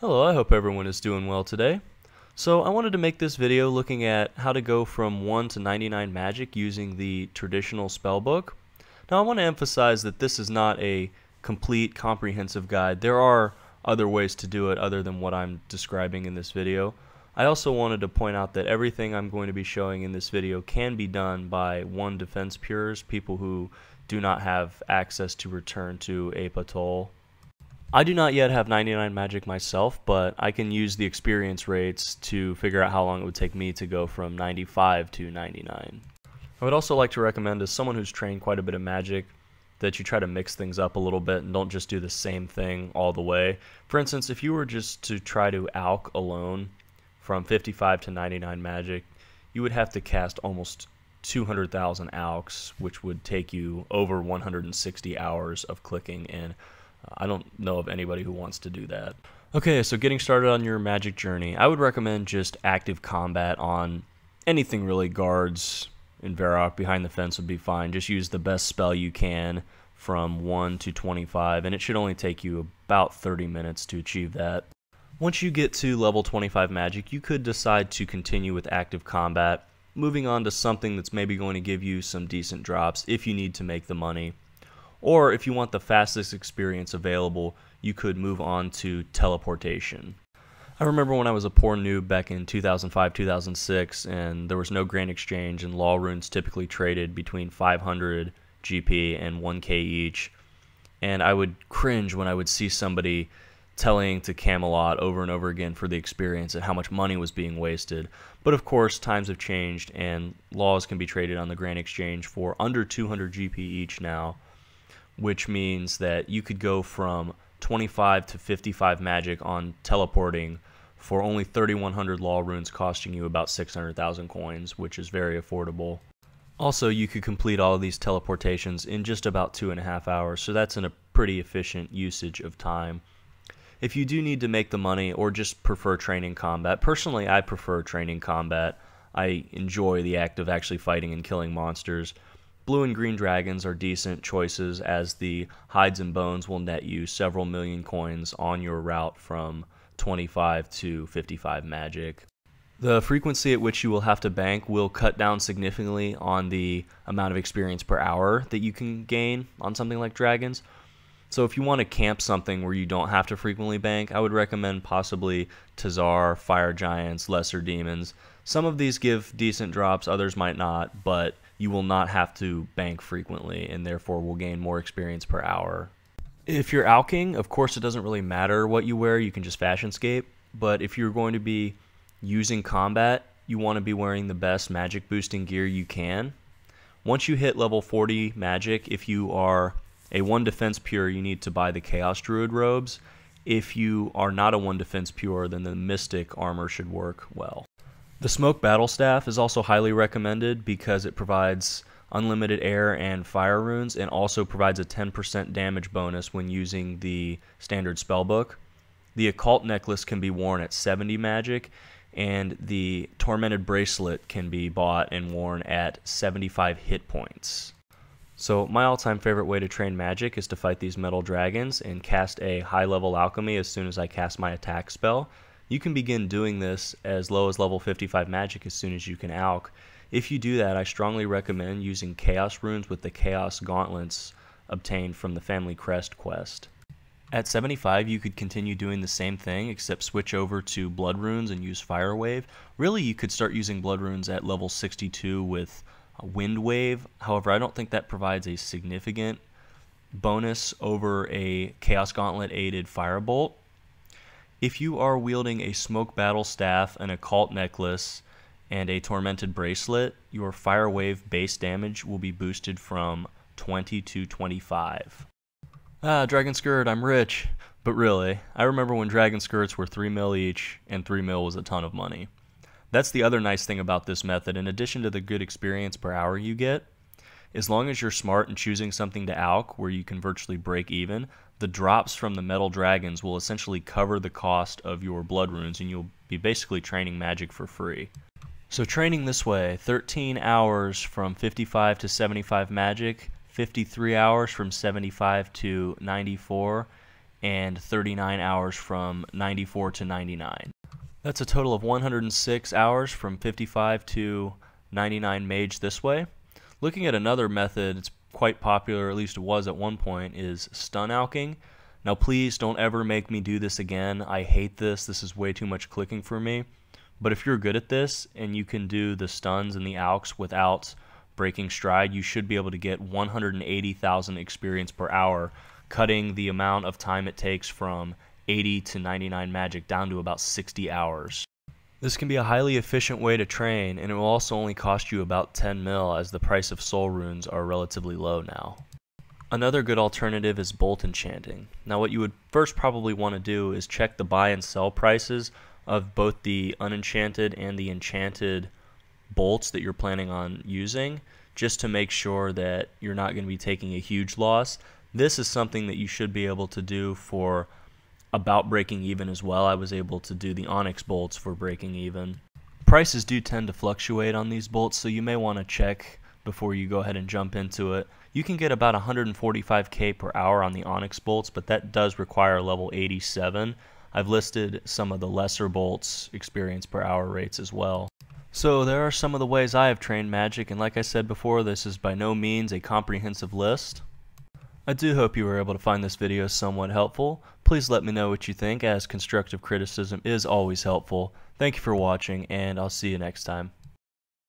Hello, I hope everyone is doing well today. So I wanted to make this video looking at how to go from 1 to 99 magic using the traditional spellbook. Now I want to emphasize that this is not a complete comprehensive guide. There are other ways to do it other than what I'm describing in this video. I also wanted to point out that everything I'm going to be showing in this video can be done by 1 defense pures, people who do not have access to return to Ape Atoll. I do not yet have 99 magic myself, but I can use the experience rates to figure out how long it would take me to go from 95 to 99. I would also like to recommend, as someone who's trained quite a bit of magic, that you try to mix things up a little bit and don't just do the same thing all the way. For instance, if you were just to try to alch alone from 55 to 99 magic, you would have to cast almost 200,000 alchs, which would take you over 160 hours of clicking, and I don't know of anybody who wants to do that. Okay, so getting started on your magic journey, I would recommend just active combat on anything really. Guards in Varrock behind the fence would be fine. Just use the best spell you can from 1 to 25, and it should only take you about 30 minutes to achieve that. Once you get to level 25 magic, you could decide to continue with active combat, moving on to something that's maybe going to give you some decent drops if you need to make the money. Or if you want the fastest experience available, you could move on to teleportation. I remember when I was a poor noob back in 2005-2006, and there was no grand exchange, and law runes typically traded between 500 GP and 1k each, and I would cringe when I would see somebody telling to Camelot over and over again for the experience and how much money was being wasted. But of course, times have changed, and laws can be traded on the grand exchange for under 200 GP each now, which means that you could go from 25 to 55 magic on teleporting for only 3,100 law runes, costing you about 600,000 coins, which is very affordable. Also, you could complete all of these teleportations in just about 2.5 hours, so that's a pretty efficient usage of time. If you do need to make the money or just prefer training combat, personally I prefer training combat. I enjoy the act of actually fighting and killing monsters. Blue and green dragons are decent choices, as the hides and bones will net you several million coins on your route from 25 to 55 magic. The frequency at which you will have to bank will cut down significantly on the amount of experience per hour that you can gain on something like dragons. So if you want to camp something where you don't have to frequently bank, I would recommend possibly tz-Haar, fire giants, lesser demons. Some of these give decent drops, others might not, but you will not have to bank frequently and therefore will gain more experience per hour. If you're alching, of course it doesn't really matter what you wear, you can just fashionscape, but if you're going to be using combat, you want to be wearing the best magic boosting gear you can. Once you hit level 40 magic, if you are a 1 defense pure, you need to buy the Chaos Druid robes. If you are not a 1 defense pure, then the Mystic armor should work well. The Smoke Battle Staff is also highly recommended because it provides unlimited air and fire runes, and also provides a 10% damage bonus when using the standard spellbook. The Occult Necklace can be worn at 70 magic, and the Tormented Bracelet can be bought and worn at 75 hit points. So my all-time favorite way to train magic is to fight these metal dragons and cast a high-level alchemy as soon as I cast my attack spell. You can begin doing this as low as level 55 magic as soon as you can alch. If you do that, I strongly recommend using chaos runes with the chaos gauntlets obtained from the Family Crest quest. At 75, you could continue doing the same thing, except switch over to blood runes and use fire wave. Really, you could start using blood runes at level 62 with wind wave. However, I don't think that provides a significant bonus over a chaos gauntlet aided firebolt. If you are wielding a Smoke Battle Staff, an Occult Necklace, and a Tormented Bracelet, your Fire Wave base damage will be boosted from 20 to 25. Dragon Skirt, I'm rich. But really, I remember when Dragon Skirts were 3 mil each, and 3 mil was a ton of money. That's the other nice thing about this method. In addition to the good experience per hour you get, as long as you're smart in choosing something to alch where you can virtually break even, the drops from the metal dragons will essentially cover the cost of your blood runes, and you'll be basically training magic for free. So training this way, 13 hours from 55 to 75 magic, 53 hours from 75 to 94, and 39 hours from 94 to 99. That's a total of 106 hours from 55 to 99 Mage this way. Looking at another method, it's quite popular, at least it was at one point, is stun-alching. Now please don't ever make me do this again. I hate this. This is way too much clicking for me. But if you're good at this and you can do the stuns and the alchs without breaking stride, you should be able to get 180,000 experience per hour, cutting the amount of time it takes from 80 to 99 magic down to about 60 hours. This can be a highly efficient way to train, and it will also only cost you about 10 mil as the price of soul runes are relatively low now. Another good alternative is bolt enchanting. Now what you would first probably want to do is check the buy and sell prices of both the unenchanted and the enchanted bolts that you're planning on using, just to make sure that you're not going to be taking a huge loss. This is something that you should be able to do for about breaking even as well. I was able to do the onyx bolts for breaking even. Prices do tend to fluctuate on these bolts, so you may want to check before you go ahead and jump into it. You can get about 145k per hour on the onyx bolts, but that does require level 87. I've listed some of the lesser bolts experience per hour rates as well. So there are some of the ways I have trained magic, and like I said before, this is by no means a comprehensive list. I do hope you were able to find this video somewhat helpful. Please let me know what you think, as constructive criticism is always helpful. Thank you for watching, and I'll see you next time.